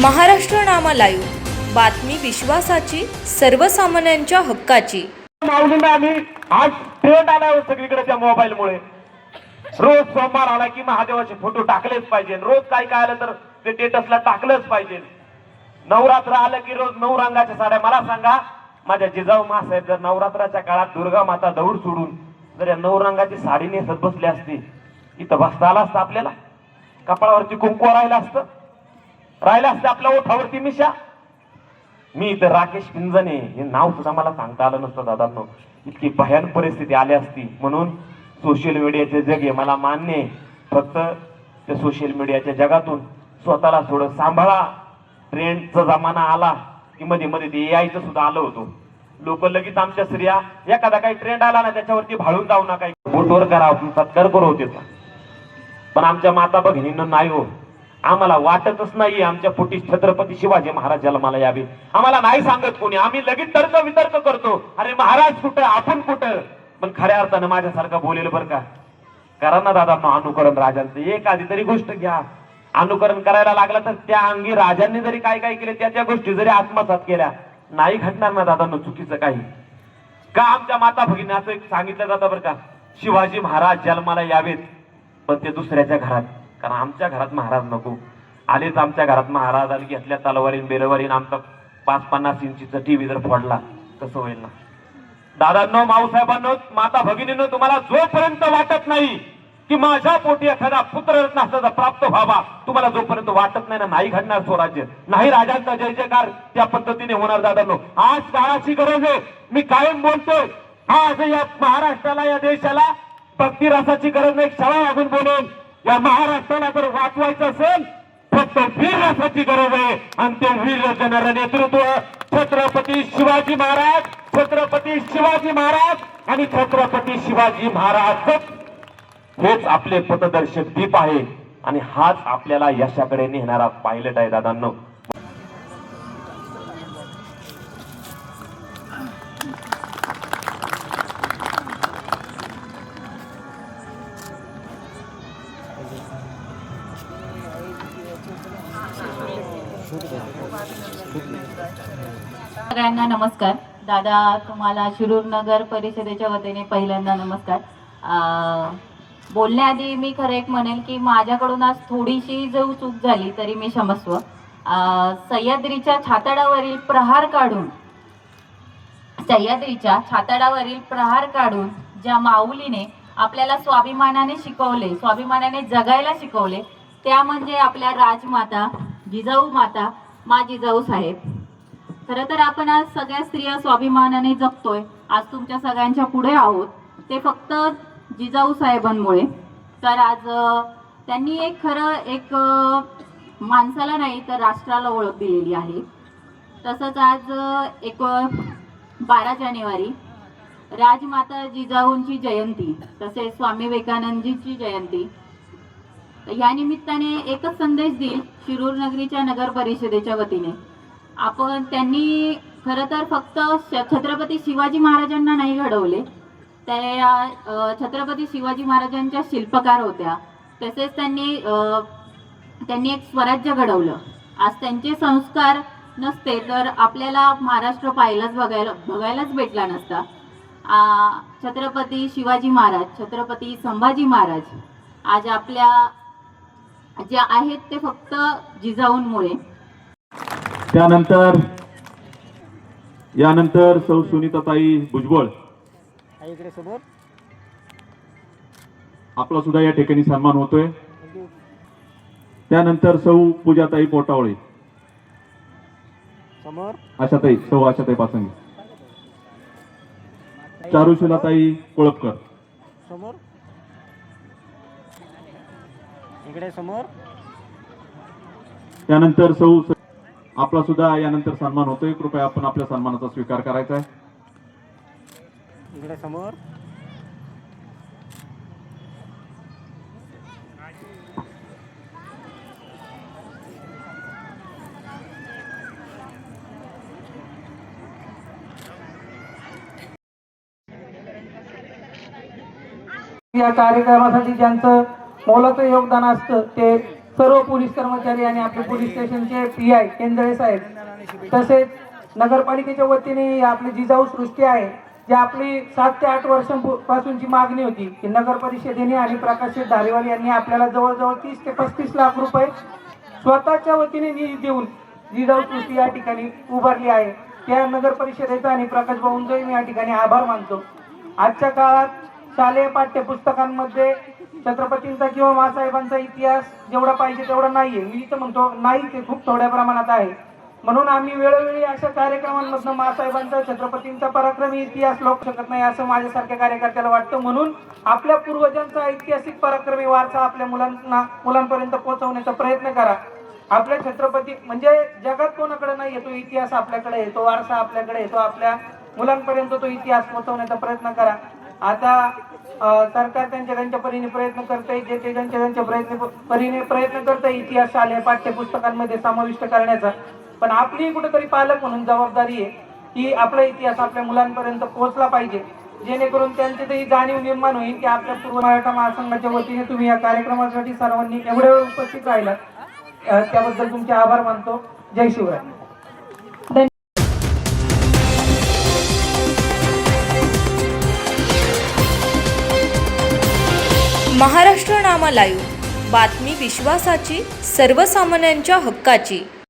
महाराष्ट्र नामा live, बातमी विश्वासाची, सर्वसामान्यांच्या हक्काची. माऊलींना आम्ही आज ट्रेंड आलाय सगळीकडे त्या मोबाईलमुळे. रोज सोमवार आला की महादेवाचे फोटो टाकलेच पाहिजे, रोज काय काय आलं तर ते स्टेटसला टाकलंच पाहिजे. नवरात्र आलं की रोज 9 रंगाच्या साड्या. मला सांगा, माझ्या जिजाऊ मासाहेब जर नवरात्राच्या काळात दुर्गा माता दौड सोडून जर या 9 रंगाची साडी नेसत बसली असती, इथं बसता आला असतं आपल्याला? कपाळावरती कुंकू राहिलं असतं, राहिलं असतं आपल्या ओठावरती मिशा. मी इथं राकेश पिंजणे हे नाव सुद्धा मला सांगता आलं नसतं दादांनो. इतकी भयान परिस्थिती आली असती. म्हणून सोशल मीडियाचे जग आहे, मला मान्य आहे. फक्त त्या सोशल मीडियाच्या जगातून स्वतःला थोडं सांभाळा. ट्रेंडचा जमाना आला की मध्ये मध्ये ते यायचं सुद्धा आलं होतं. लोक लगेच आमच्या स्त्रिया एखादा काही ट्रेंड आला ना त्याच्यावरती भाळून जाऊ नका, बोटवर करा, सत्कार करू होते. पण आमच्या माता भगिनींना नाही हो. आम्हाला वाटतच नाही आमच्या पोटी छत्रपती शिवाजी महाराज जन्माला यावे. आम्हाला नाही सांगत कोणी, आम्ही लगेच तर्क वितर्क करतो, अरे महाराज कुठं, आपण कुठं. पण खऱ्या अर्थानं माझ्यासारखा बोलेल बरं का. करा ना दादांनो अनुकरण राजांचं. एखादी तरी गोष्ट घ्या, अनुकरण करायला लागला तर त्या अंगी राजांनी जरी काय काय केले त्या गोष्टी जरी आत्मसात केल्या, नाही घडणार ना दादांनो चुकीचं काही. का आमच्या माता भगिनी असं सांगितलं जातं बरं का, शिवाजी महाराज जन्माला यावेत पण ते दुसऱ्याच्या घरात. कारण आमच्या घरात महाराज नको. आलेच आमच्या घरात महाराज आले, घेतल्या तलवारीन बेलवारीन, आमचा 5-50 इंचीचा टीव्ही जर फोडला कसं होईल ना दादांनो, माऊसाहेबांनो, माता भगिनींनो. तुम्हाला जोपर्यंत वाटत नाही की माझ्या पोटी एखादा पुत्ररत्न असल्याचा प्राप्त व्हावा, तुम्हाला जोपर्यंत वाटत नाही ना, नाही घडणार स्वराज्य, नाही राजांचा जय जयकार त्या पद्धतीने होणार दादांनो. आज काळाची गरज आहे. मी कायम बोलतोय, आज या महाराष्ट्राला, या देशाला भक्ती रसाची गरज नाही. क्षमा मागून बोलून या महाराष्ट्राला जर वाचवायचं असेल फक्त वीर रसाची गरज आहे. आणि ते वीर रचणारं नेतृत्व छत्रपती शिवाजी महाराज, छत्रपती शिवाजी महाराज आणि छत्रपती शिवाजी महाराज हेच आपले पथदर्शक दीप आहे. आणि हाच आपल्याला यशाकडे नेणारा पायलट आहे दादांनो. सगळ्यांना नमस्कार. दादा, तुम्हाला शिरूर नगर परिषदेच्या वतीने पहिल्यांदा नमस्कार. बोलण्याआधी मी खरं एक म्हणेल की माझ्याकडून आज थोडीशी जो चूक झाली तरी मी क्षमस्व. सह्याद्रीच्या छाताडावरील प्रहार काढून ज्या माऊलीने आपल्याला स्वाभिमानाने शिकवले, स्वाभिमानाने जगायला शिकवले, त्या म्हणजे आपल्या राजमाता जिजाऊ माता, मा जिजाऊ साहेब. खरं तर आपण आज सगळ्या स्त्रिया स्वाभिमानाने जगतोय, आज तुमच्या सगळ्यांच्या पुढे आहोत, ते फक्त जिजाऊ साहेबांमुळे. तर आज त्यांनी एक माणसाला नाही तर राष्ट्राला ओळख दिलेली आहे. तसंच आज 12 जानेवारी राजमाता जिजाऊंची जयंती, तसेच स्वामी विवेकानंदजींची जयंती. या निमित्ताने एकच संदेश देईल शिरूर नगरीच्या नगर परिषदेच्या वतीने. त्यांनी खरं तर फक्त छत्रपती शिवाजी महाराजांना नाही घडवले, त्या छत्रपती शिवाजी महाराजांच्या शिल्पकार होत्या. तसेच त्यांनी एक स्वराज्य घडवलं. आज त्यांचे संस्कार नसते तर आपल्याला महाराष्ट्र बघायलाच भेटला नसता. छत्रपती शिवाजी महाराज, छत्रपती संभाजी महाराज आज आपल्या जे आहेत ते फक्त जिजाऊंमुळे. यानंतर सौ सुनीताताई भुजबळ आपला सुद्धा या ठिकाणी सन्मान होतोय. त्यानंतर सौ पूजाताई पोटावळे, सौ आशाताई पासंगी, चारुशिलाताई कोळपकर, त्यानंतर सौ आपला सुद्धा यानंतर सन्मान होतोय. कृपया आपण आपल्या सन्मानाचा स्वीकार करायचा आहे. या कार्यक्रमासाठी ज्यांचं मोलाचं योगदान असतं ते सर्व पोलीस कर्मचारी आणि आपले पोलीस स्टेशनचे PI केंद्रे साहेब, तसेच नगरपालिकेच्या वतीने आपले जिजाऊ सृष्टी आहे, जी आपली 7 ते 8 वर्षांपासूनची मागणी होती की नगर परिषदेने आणि प्रकाश धारेवाल यांनी आपल्याला जवळजवळ 30 ते 35 लाख रुपये स्वतःच्या वतीने निधी देऊन जिजाऊ सृष्टी या ठिकाणी उभारली आहे. त्या नगर परिषदेचा आणि प्रकाश भाऊंचाही मी या ठिकाणी आभार मानतो. आजच्या काळात शालेय पाठ्यपुस्तकांमध्ये छत्रपतींचा किंवा मासाहेबांचा इतिहास जेवढा पाहिजे तेवढा नाहीये. मी तर म्हणतो नाही, ते खूप थोड्या प्रमाणात आहे. म्हणून आम्ही वेळोवेळी अशा कार्यक्रमांमधून मासाहेबांचा, छत्रपतींचा पराक्रमी इतिहास लोक शकत नाही असं माझ्यासारख्या कार्यकर्त्याला वाटतं. म्हणून आपल्या पूर्वजांचा ऐतिहासिक पराक्रमी वारसा आपल्या मुलांपर्यंत पोहोचवण्याचा प्रयत्न करा. आपल्या छत्रपती म्हणजे जगात कोणाकडे नाही येतो इतिहास, आपल्याकडे येतो वारसा, आपल्याकडे येतो. आपल्या मुलांपर्यंत तो इतिहास पोहोचवण्याचा प्रयत्न करा. आता सरकार त्यांच्या परीने प्रयत्न करते, जे त्यांच्या परीने प्रयत्न करते इतिहास शालेय पाठ्यपुस्तकांमध्ये समाविष्ट करण्याचा. पण आपली कुठेतरी पालक म्हणून जबाबदारी आहे की आपला इतिहास आपल्या मुलांपर्यंत पोहोचला पाहिजे, जेणेकरून त्यांची जाणीव निर्माण होईल की आपल्या पूर्व मराठा महासंघाच्या वतीने तुम्ही या कार्यक्रमासाठी सर्वांनी एवढे वेळ उपस्थित राहिला, त्याबद्दल तुमचे आभार मानतो. जय शिवराय. महाराष्ट्र नामा लाईव्ह, बातमी विश्वासाची, सर्वसामान्यांच्या हक्काची.